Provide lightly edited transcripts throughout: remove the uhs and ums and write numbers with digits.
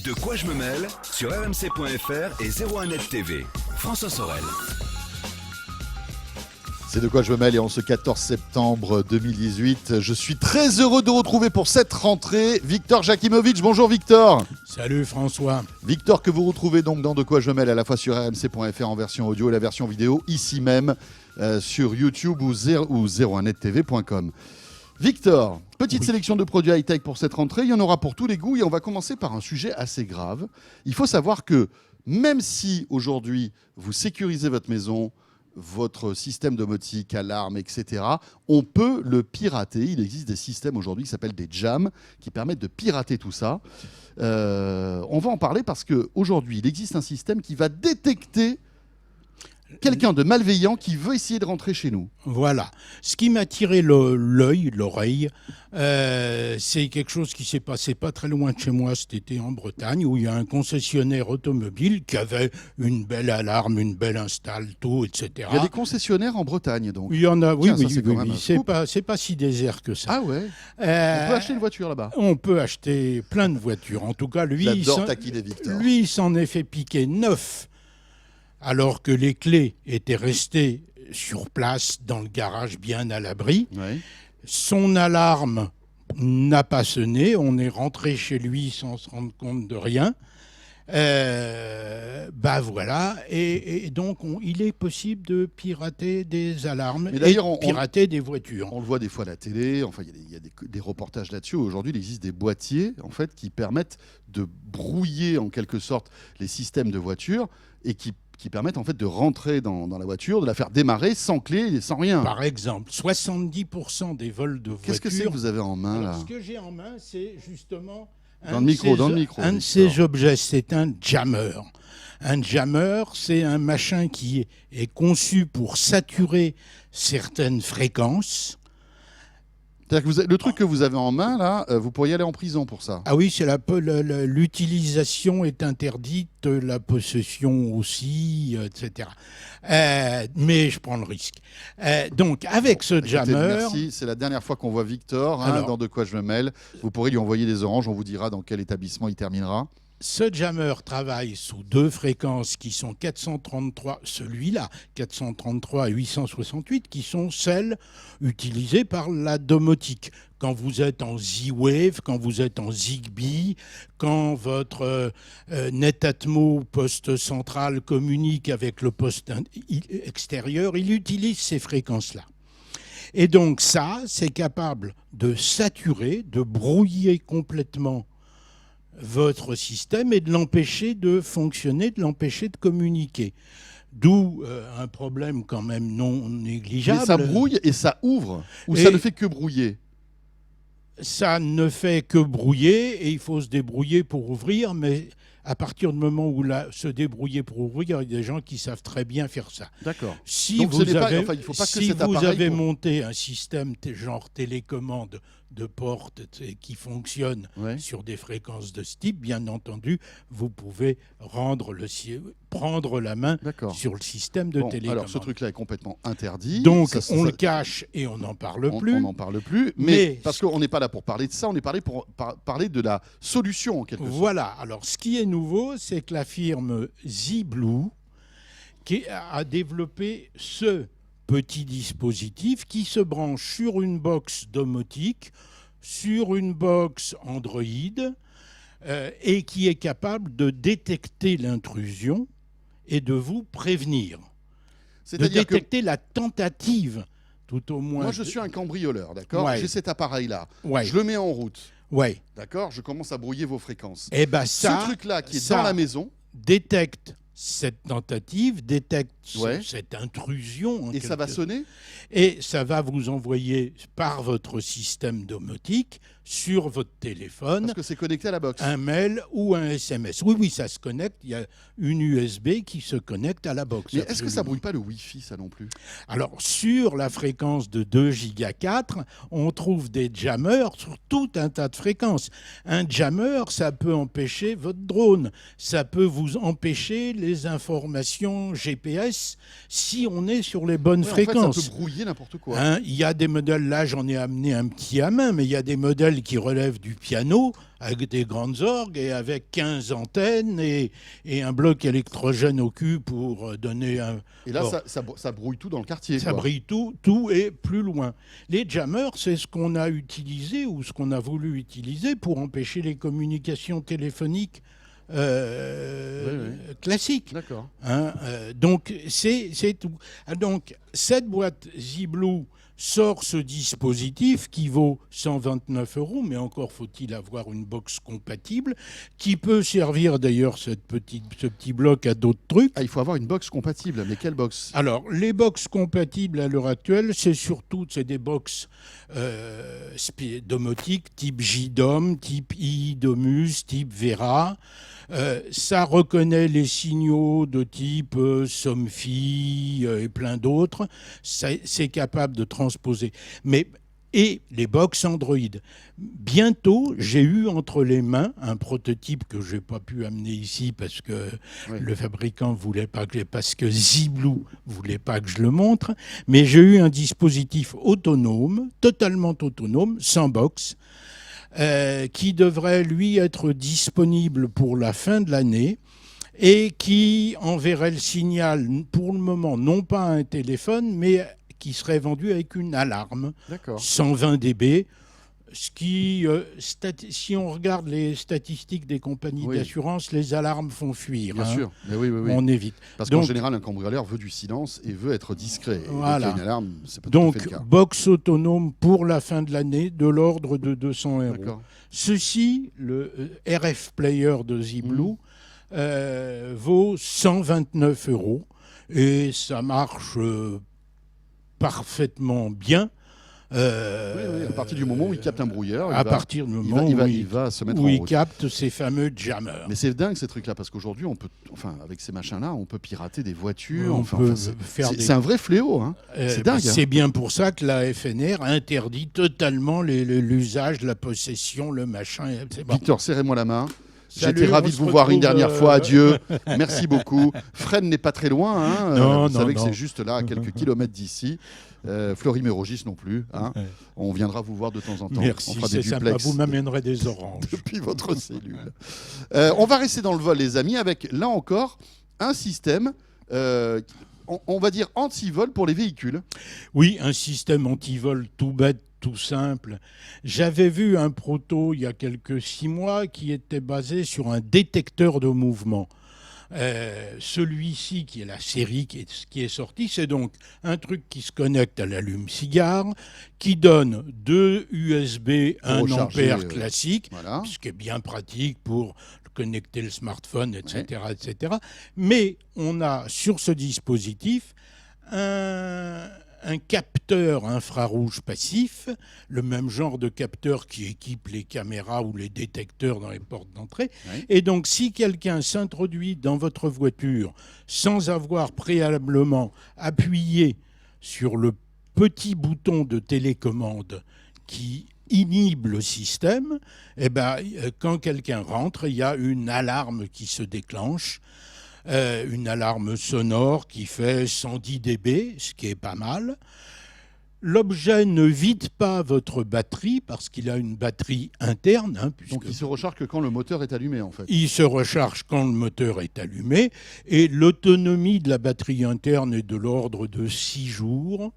De quoi je me mêle sur rmc.fr et 01net TV. François Sorel. C'est De quoi je me mêle et en ce 14 septembre 2018, je suis très heureux de retrouver pour cette rentrée Victor Jakimovic. Bonjour Victor. Salut François. Victor que vous retrouvez donc dans De quoi je me mêle à la fois sur rmc.fr en version audio et la version vidéo ici même sur YouTube ou 01nettv.com. Victor, petite sélection de produits high-tech pour cette rentrée, il y en aura pour tous les goûts et on va commencer par un sujet assez grave. Il faut savoir que même si aujourd'hui vous sécurisez votre maison, votre système domotique, alarme, etc., on peut le pirater. Il existe des systèmes aujourd'hui qui s'appellent des jams qui permettent de pirater tout ça. On va en parler parce qu'aujourd'hui, il existe un système qui va détecter quelqu'un de malveillant qui veut essayer de rentrer chez nous. Voilà. Ce qui m'a tiré l'oreille, c'est quelque chose qui s'est passé pas très loin de chez moi cet été en Bretagne, où il y a un concessionnaire automobile qui avait une belle alarme, une belle install, tout, etc. Il y a des concessionnaires en Bretagne, donc. Il y en a, Tiens, oui, ça, c'est quand même un scoop. c'est pas si désert que ça. Ah ouais. On peut acheter une voiture là-bas. On peut acheter plein de voitures. En tout cas, lui, J'adore taquiner Victor. il s'en est fait piquer 9. Alors que les clés étaient restées sur place dans le garage bien à l'abri. Ouais. Son alarme n'a pas sonné, on est rentré chez lui sans se rendre compte de rien. Voilà, et donc il est possible de pirater des alarmes Mais d'ailleurs, et de pirater des voitures. On le voit des fois à la télé, enfin il y a des reportages là-dessus. Aujourd'hui, il existe des boîtiers en fait, qui permettent de brouiller en quelque sorte les systèmes de voitures et qui permettent en fait de rentrer dans la voiture, de la faire démarrer sans clé et sans rien. Par exemple, 70% des vols de voitures... Qu'est-ce que c'est que vous avez en main là ? Ce que j'ai en main, c'est justement... Dans le micro. Un de ces objets, c'est un jammer. Un jammer, c'est un machin qui est conçu pour saturer certaines fréquences. C'est-à-dire que le truc que vous avez en main là, vous pourriez aller en prison pour ça. Ah oui, l'utilisation est interdite, la possession aussi, etc. Mais je prends le risque. Donc, avec ce jammer... Merci, c'est la dernière fois qu'on voit Victor dans De quoi je me mêle. Vous pourrez lui envoyer des oranges, on vous dira dans quel établissement il terminera. Ce jammer travaille sous deux fréquences qui sont 433, celui-là, 433 et 868, qui sont celles utilisées par la domotique. Quand vous êtes en Z-Wave, quand vous êtes en Zigbee, quand votre Netatmo poste central communique avec le poste extérieur, il utilise ces fréquences-là. Et donc ça, c'est capable de saturer, de brouiller complètement votre système et de l'empêcher de fonctionner, de l'empêcher de communiquer. D'où un problème quand même non négligeable. Mais ça brouille et ça ouvre, ou ça ne fait que brouiller ? Ça ne fait que brouiller et il faut se débrouiller pour ouvrir, mais à partir du moment où se débrouiller pour ouvrir, il y a des gens qui savent très bien faire ça. D'accord. Si donc vous avez, il faut pas que si cet vous appareil avez monté un système genre télécommande de porte qui fonctionne sur des fréquences de ce type, bien entendu, vous pouvez prendre la main sur le système de télécommande. Alors ce truc-là est complètement interdit. Donc on le cache et on n'en parle plus. On n'en parle plus, mais parce qu'on n'est pas là pour parler de ça, on est pour parler de la solution en quelque sorte. Voilà, alors ce qui est nouveau, c'est que la firme ZBlue qui a développé ce petit dispositif qui se branche sur une box domotique, sur une box Android, et qui est capable de détecter l'intrusion et de vous prévenir. C'est-à-dire de détecter la tentative, tout au moins. Moi, je suis un cambrioleur, d'accord ? Ouais. J'ai cet appareil-là. Ouais. Je le mets en route. Ouais. D'accord ? Je commence à brouiller vos fréquences. Et ben ce truc-là qui est dans la maison détecte cette tentative, détecte cette intrusion. Et ça va sonner ? Et ça va vous envoyer par votre système domotique sur votre téléphone. Parce que c'est connecté à la box. Un mail ou un SMS. Oui, ça se connecte. Il y a une USB qui se connecte à la box. Mais est-ce que ça brouille pas le Wi-Fi, ça non plus ? Alors, sur la fréquence de 2 giga 4, on trouve des jammers sur tout un tas de fréquences. Un jammer, ça peut empêcher votre drone. Ça peut vous empêcher des informations GPS si on est sur les bonnes Ouais, en fait, fréquences. ça peut brouiller n'importe quoi. Hein, il y a des modèles, là j'en ai amené un petit à main, mais il y a des modèles qui relèvent du piano, avec des grandes orgues et avec 15 antennes et un bloc électrogène au cul pour donner un... Et là, Bon. ça brouille tout dans le quartier. Ça quoi. brille tout est plus loin. Les jammers, c'est ce qu'on a utilisé ou ce qu'on a voulu utiliser pour empêcher les communications téléphoniques classiques. D'accord. Hein, donc, c'est tout. Ah, donc, cette boîte ZBlue sort ce dispositif qui vaut 129 €, mais encore faut-il avoir une box compatible, qui peut servir d'ailleurs ce petit bloc à d'autres trucs. Ah, il faut avoir une box compatible. Mais quelle box? Alors, les box compatibles à l'heure actuelle, c'est des box domotiques type JDOM, type iDomus, type Vera. Ça reconnaît les signaux de type Somfy et plein d'autres. C'est capable de transposer. Et les box Android. Bientôt, j'ai eu entre les mains un prototype que je n'ai pas pu amener ici parce que le fabricant voulait pas parce que ZBlue voulait pas que je le montre, mais j'ai eu un dispositif autonome, totalement autonome, sans box, qui devrait, lui, être disponible pour la fin de l'année et qui enverrait le signal, pour le moment, non pas à un téléphone, mais qui serait vendu avec une alarme, D'accord. 120 dB, ce qui, si on regarde les statistiques des compagnies d'assurance, les alarmes font fuir. Bien sûr. Mais oui. On évite. Parce qu'en général, un cambrioleur veut du silence et veut être discret. Et Voilà. donc, une alarme, c'est pas tout à fait le cas. Box autonome pour la fin de l'année de l'ordre de 200 €. D'accord. Ceci, le RF Player de ZBlue, vaut 129 € et ça marche parfaitement bien. À partir du moment où il capte un brouilleur, partir du moment il va se mettre en il route. capte ces fameux jammers. Mais c'est dingue ces trucs-là, parce qu'aujourd'hui, on peut, avec ces machins-là, on peut pirater des voitures. On peut faire c'est un vrai fléau. Hein. C'est dingue. C'est bien pour ça que la FNR interdit totalement l'usage, la possession, le machin. Bon. Victor, serrez-moi la main. Salut, J'étais ravi on de se vous voir une retrouve, dernière fois. Adieu. Merci beaucoup. Fresnes n'est pas très loin. Hein. Non, vous savez que non. c'est juste là, à quelques kilomètres d'ici. Florimérogis non plus. Hein. On viendra vous voir de temps en temps. Merci, on fera c'est des sympa. duplex Vous m'amènerez des oranges. depuis votre cellule. On va rester dans le vol, les amis, avec là encore un système, on va dire anti-vol pour les véhicules. Oui, un système anti-vol tout bête, tout simple. J'avais vu un proto il y a quelques 6 mois qui était basé sur un détecteur de mouvement. Celui-ci, qui est la série qui est sortie, c'est donc un truc qui se connecte à l'allume-cigare, qui donne 2 USB 1 ampère classique, Voilà. ce qui est bien pratique pour connecter le smartphone, etc., etc. Mais on a sur ce dispositif un capteur infrarouge passif, le même genre de capteur qui équipe les caméras ou les détecteurs dans les portes d'entrée. Oui. Et donc, si quelqu'un s'introduit dans votre voiture sans avoir préalablement appuyé sur le petit bouton de télécommande qui inhibe le système, quand quelqu'un rentre, il y a une alarme qui se déclenche. Une alarme sonore qui fait 110 dB, ce qui est pas mal. L'objet ne vide pas votre batterie parce qu'il a une batterie interne. Donc il se recharge que quand le moteur est allumé, en fait. Il se recharge quand le moteur est allumé. Et l'autonomie de la batterie interne est de l'ordre de 6 jours.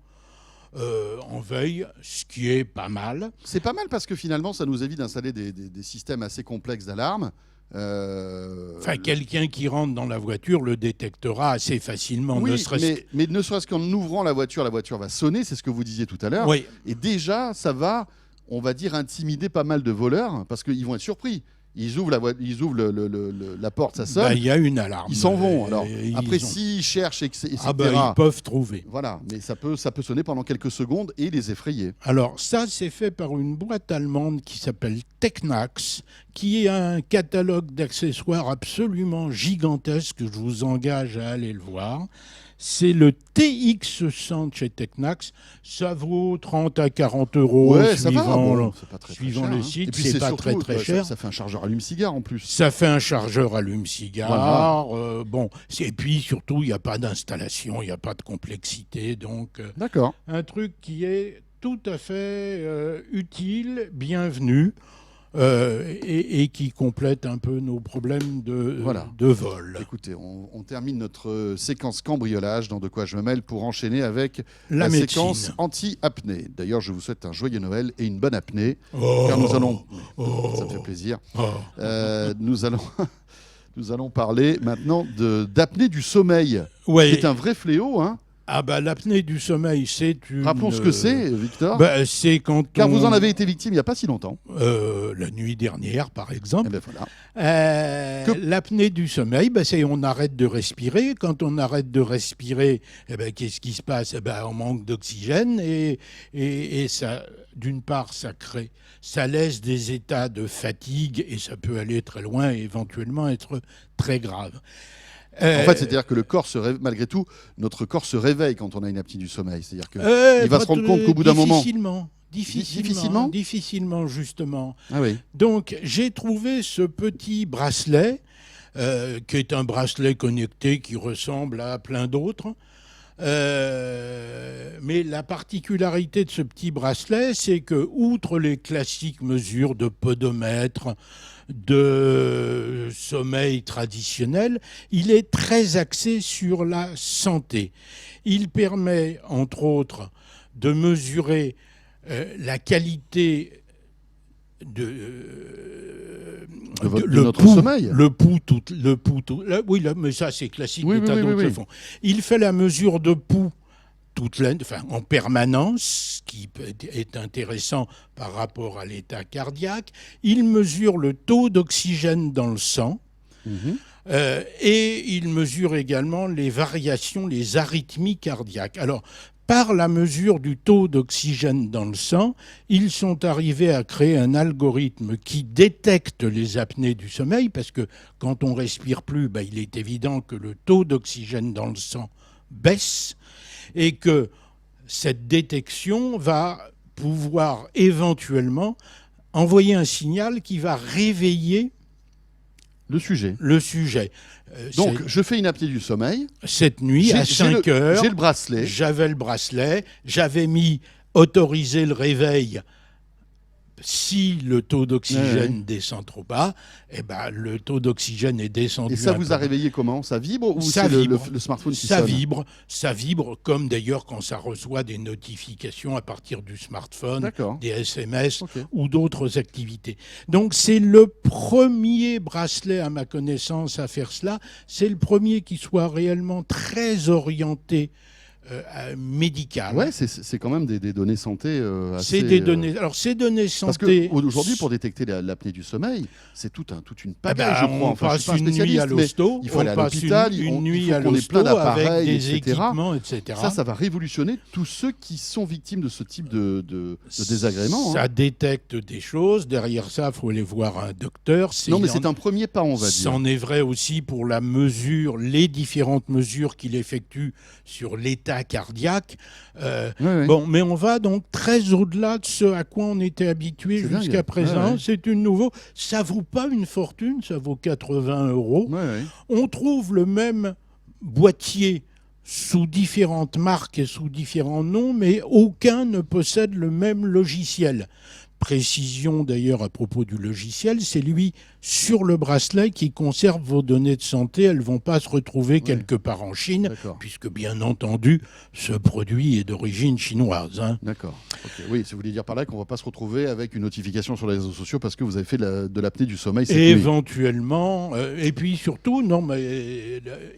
En veille, ce qui est pas mal. C'est pas mal parce que finalement, ça nous évite d'installer des systèmes assez complexes d'alarme. Quelqu'un qui rentre dans la voiture le détectera assez facilement. Oui, mais ne serait-ce qu'en ouvrant la voiture va sonner, c'est ce que vous disiez tout à l'heure. Oui. Et déjà, ça va, on va dire, intimider pas mal de voleurs parce qu'ils vont être surpris. Ils ouvrent la porte, ça sonne. Il y a une alarme. Ils s'en vont. Alors après, s'ils cherchent, etc. Ils peuvent trouver. Voilà, mais ça peut sonner pendant quelques secondes et les effrayer. Alors ça, c'est fait par une boîte allemande qui s'appelle Technax, qui est un catalogue d'accessoires absolument gigantesque. Je vous engage à aller le voir. c'est le TX100 chez Tecnax. Ça vaut 30 à 40 euros Ouais, ça va. suivant, Bon, c'est pas très suivant cher, les hein. sites. Et puis C'est pas surtout, très cher. Ça fait un chargeur allume-cigare en plus. Ça fait un chargeur allume-cigare. Bon, et puis surtout, il n'y a pas d'installation, il n'y a pas de complexité. Donc, D'accord. un truc qui est tout à fait utile, bienvenu. Et qui complète un peu nos problèmes de vol. Écoutez, on termine notre séquence cambriolage dans De quoi je me mêle pour enchaîner avec La médecine. séquence anti-apnée. D'ailleurs, je vous souhaite un joyeux Noël et une bonne apnée, car nous allons... Ça me fait plaisir. Nous allons parler maintenant d'apnée du sommeil, Ouais. qui est un vrai fléau, hein. Ah bah l'apnée du sommeil, c'est une... Rappelons ce que c'est, Victor. C'est quand Car vous en avez été victime il n'y a pas si longtemps. la nuit dernière, par exemple. Eh ben voilà. L'apnée du sommeil, c'est on arrête de respirer. Quand on arrête de respirer, qu'est-ce qui se passe? On manque d'oxygène et ça, d'une part, ça laisse des états de fatigue et ça peut aller très loin et éventuellement être très grave. En fait, c'est-à-dire que le corps malgré tout, notre corps se réveille quand on a une apnée du sommeil. C'est-à-dire qu'il va se rendre compte qu'au bout d'un moment... Difficilement, justement. Ah oui. Donc, j'ai trouvé ce petit bracelet, qui est un bracelet connecté qui ressemble à plein d'autres. Mais la particularité de ce petit bracelet, c'est que, outre les classiques mesures de podomètre, de sommeil traditionnel, il est très axé sur la santé. Il permet, entre autres, de mesurer la qualité de notre sommeil. Le pouls. Oui, mais ça c'est classique, oui, des tas d'autres oui. le font. Il fait la mesure de pouls en permanence, ce qui est intéressant par rapport à l'état cardiaque. Il mesure le taux d'oxygène dans le sang. Et il mesure également les variations, les arythmies cardiaques. Alors, par la mesure du taux d'oxygène dans le sang, ils sont arrivés à créer un algorithme qui détecte les apnées du sommeil, parce que quand on respire plus, il est évident que le taux d'oxygène dans le sang baisse, et que cette détection va pouvoir éventuellement envoyer un signal qui va réveiller le sujet. Donc, je fais une apnée du sommeil. Cette nuit, à 5 heures, j'ai le bracelet. J'avais le bracelet. J'avais mis autoriser le réveil si le taux d'oxygène descend trop bas. Le taux d'oxygène est descendu. Et ça vous a réveillé comment? Ça vibre ou ça c'est vibre. le smartphone qui sonne? Ça vibre, comme d'ailleurs quand ça reçoit des notifications à partir du smartphone, des SMS ou d'autres activités. Donc c'est le premier bracelet, à ma connaissance, à faire cela. C'est le premier qui soit réellement très orienté médicales. Ouais, c'est quand même des données santé assez... C'est des données... Alors, ces données santé... Parce qu'aujourd'hui, pour détecter l'apnée du sommeil, c'est toute une pagaille, je crois. On passe une nuit à l'hosto, il faut aller à l'hôpital, une nuit à l'hosto avec des équipements, etc. Ça va révolutionner tous ceux qui sont victimes de ce type de désagrément. Ça détecte des choses. Derrière ça, il faut aller voir un docteur. Non, mais c'est un premier pas, on va dire. C'en est vrai aussi pour la mesure, les différentes mesures qu'il effectue sur l'état cardiaque. Bon, mais on va donc très au-delà de ce à quoi on était habitué jusqu'à présent. C'est une nouveauté. Ça vaut pas une fortune, ça vaut 80 €. On trouve le même boîtier sous différentes marques et sous différents noms, mais aucun ne possède le même logiciel. Précision d'ailleurs à propos du logiciel, c'est lui sur le bracelet qui conserve vos données de santé. Elles ne vont pas se retrouver quelque part en Chine, puisque bien entendu, ce produit est d'origine chinoise. D'accord. Oui, ça voulait dire par là qu'on ne va pas se retrouver avec une notification sur les réseaux sociaux parce que vous avez fait de l'apnée du sommeil cette nuit. Éventuellement. Et puis surtout,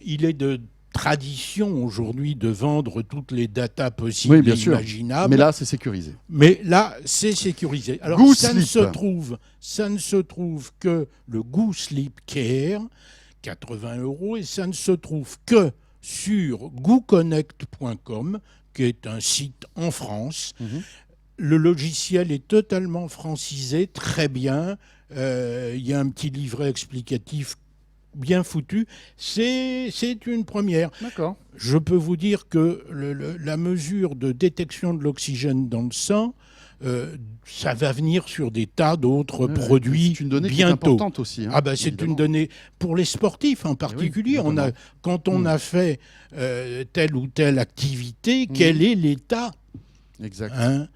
il est de tradition aujourd'hui de vendre toutes les datas possibles et imaginables. Mais là, c'est sécurisé. Alors, ça ne se trouve que le Go Sleep Care, 80 €, et ça ne se trouve que sur goconnect.com, qui est un site en France. Le logiciel est totalement francisé, très bien. Il y a un petit livret explicatif bien foutu. C'est une première. D'accord. Je peux vous dire que la mesure de détection de l'oxygène dans le sang, ça va venir sur des tas d'autres produits C'est une donnée qui est bientôt. importante aussi. Hein, C'est évidemment. une donnée pour les sportifs en particulier. Quand on a fait telle ou telle activité, quel est l'état? Exact. Hein?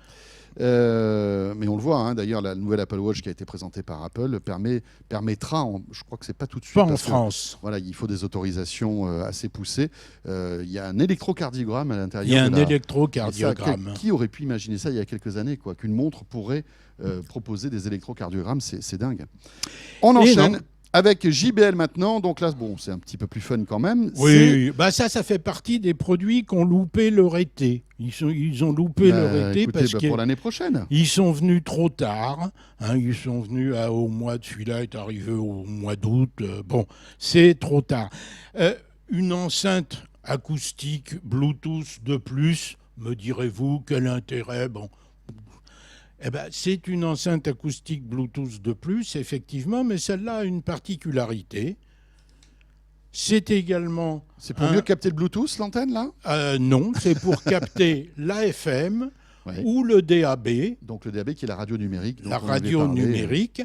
Mais on le voit, hein, d'ailleurs, la nouvelle Apple Watch qui a été présentée par Apple permettra, je crois que c'est pas tout de suite. Pas en France. Voilà, il faut des autorisations assez poussées. Il y a un électrocardiogramme à l'intérieur. Il y a un électrocardiogramme. Qui aurait pu imaginer ça il y a quelques années, quoi, qu'une montre pourrait proposer des électrocardiogrammes, c'est dingue. On enchaîne. Avec JBL maintenant, donc là, bon, c'est un petit peu plus fun quand même. Oui, ça fait partie des produits qui ont loupé leur été. Ils ont loupé leur été parce pour l'année prochaine. Ils sont venus trop tard. Hein, ils sont venus au mois de celui-là est arrivé au mois d'août. Bon, c'est trop tard. Une enceinte acoustique Bluetooth de plus, me direz-vous, quel intérêt? Bon. C'est une enceinte acoustique Bluetooth de plus, effectivement, mais celle-là a une particularité. C'est également... C'est pour mieux capter le Bluetooth, l'antenne, là? Non, c'est pour capter l'AFM ou le DAB. Donc le DAB qui est la radio numérique. La radio numérique.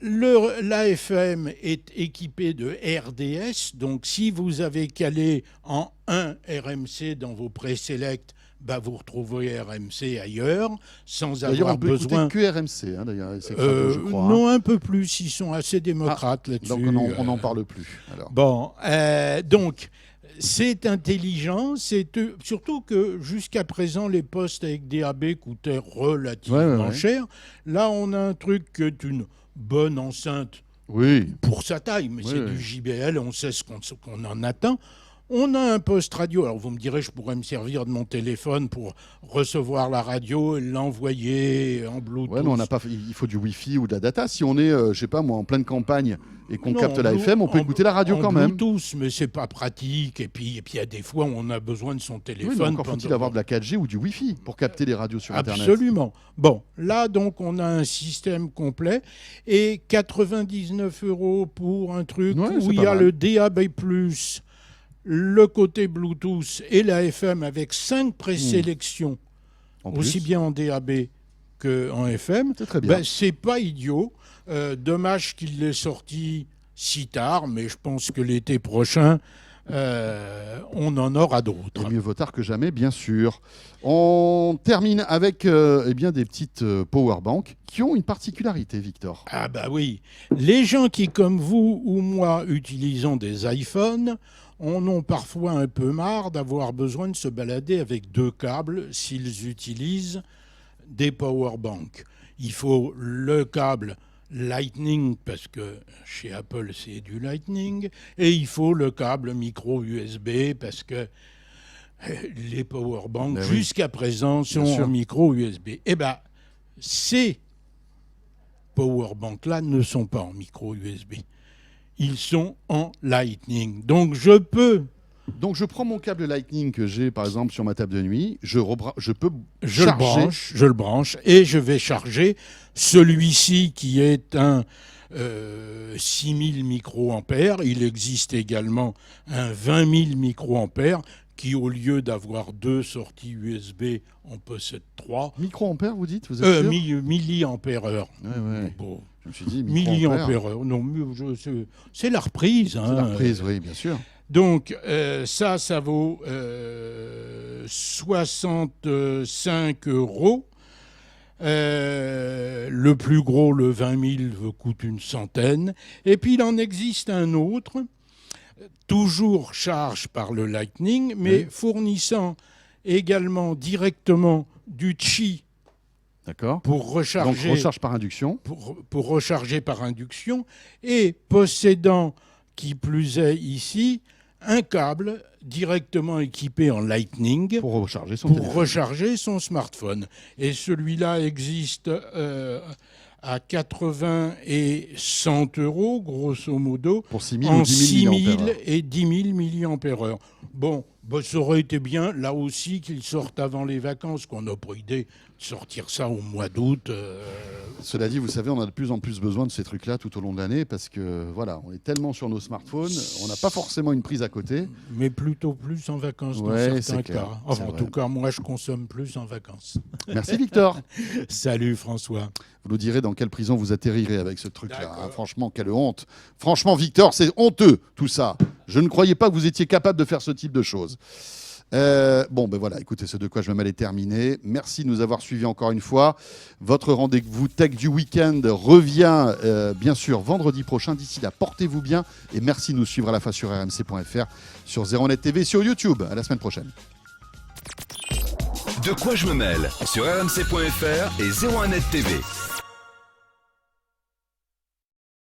L'AFM est équipé de RDS, donc si vous avez calé en 1 RMC dans vos présélects, vous retrouvez RMC ailleurs, sans avoir besoin... D'ailleurs, on peut écouter que RMC, hein, d'ailleurs, je crois. Non, un peu plus, ils sont assez démocrates là-dessus. Donc on n'en parle plus. Alors. Bon, donc, c'est intelligent, surtout que jusqu'à présent, les postes avec DAB coûtaient relativement cher. Là, on a un truc qui est une bonne enceinte pour sa taille, mais c'est du JBL, on sait ce qu'on en attend. On a un poste radio. Alors vous me direz, je pourrais me servir de mon téléphone pour recevoir la radio et l'envoyer en Bluetooth. Ouais, mais il faut du Wi-Fi ou de la data. Si on est, je sais pas moi, en pleine campagne et qu'on capte la FM, on peut écouter la radio quand même. Bluetooth, mais c'est pas pratique. Et puis il y a des fois où on a besoin de son téléphone. Oui, mais encore faut-il avoir de la 4G ou du Wi-Fi pour capter les radios sur Internet. Absolument. Bon, là donc on a un système complet et 99 € pour un truc où il y a le DAB+. Le côté Bluetooth et la FM avec 5 présélections, aussi bien en DAB qu'en FM, c'est très bien. C'est pas idiot. Dommage qu'il l'ait sorti si tard, mais je pense que l'été prochain, on en aura d'autres. Et mieux vaut tard que jamais, bien sûr. On termine avec des petites powerbanks qui ont une particularité, Victor. Ah oui. Les gens qui, comme vous ou moi, utilisons des iPhones, on a parfois un peu marre d'avoir besoin de se balader avec 2 câbles s'ils utilisent des powerbanks. Il faut le câble Lightning, parce que chez Apple c'est du Lightning, et il faut le câble micro USB, parce que les powerbanks jusqu'à présent sont en micro USB. Ces powerbanks-là ne sont pas en micro USB. Ils sont en Lightning. Donc je prends mon câble Lightning que j'ai par exemple sur ma table de nuit, je le branche et je vais charger celui-ci qui est un 6000 microampères. Il existe également un 20 000 microampères qui, au lieu d'avoir 2 sorties USB, en possède 3. Microampères, vous dites, vous êtes sûr milliampères-heure. Bon. Je me suis dit milliampères-heure. Non, c'est la reprise. C'est la reprise, oui, bien sûr. Donc, ça vaut 65 €. Le plus gros, le 20 000, coûte une centaine. Et puis, il en existe un autre, toujours charge par le Lightning, mais fournissant également directement du Qi. D'accord. Pour recharger. Donc recharge par induction. Pour recharger par induction et possédant, qui plus est ici, un câble directement équipé en Lightning pour recharger son smartphone. Et celui-là existe à 80 et 100 €, grosso modo, pour 6 000 en ou 10 000 6 000 et 10 000 mAh. Bon, Ça aurait été bien, là aussi, qu'ils sortent avant les vacances, qu'on n'a pas idée de sortir ça au mois d'août. Cela dit, vous savez, on a de plus en plus besoin de ces trucs-là tout au long de l'année parce que, voilà, on est tellement sur nos smartphones, on n'a pas forcément une prise à côté. Mais plutôt plus en vacances dans Ouais, certains c'est clair, cas. c'est En vrai. tout cas, moi, je consomme plus en vacances. Merci Victor. Salut François. Vous nous direz dans quelle prison vous atterrirez avec ce truc-là. D'accord. Hein. Franchement, quelle honte. Franchement, Victor, c'est honteux tout ça. Je ne croyais pas que vous étiez capable de faire ce type de choses. Bon, ben voilà, écoutez, ce De quoi je me mêle est terminé. Merci de nous avoir suivis encore une fois. Votre rendez-vous tech du week-end revient bien sûr vendredi prochain. D'ici là, portez-vous bien et merci de nous suivre à la fois sur rmc.fr, sur 01net TV, sur YouTube. À la semaine prochaine. De quoi je me mêle sur rmc.fr et 01net TV.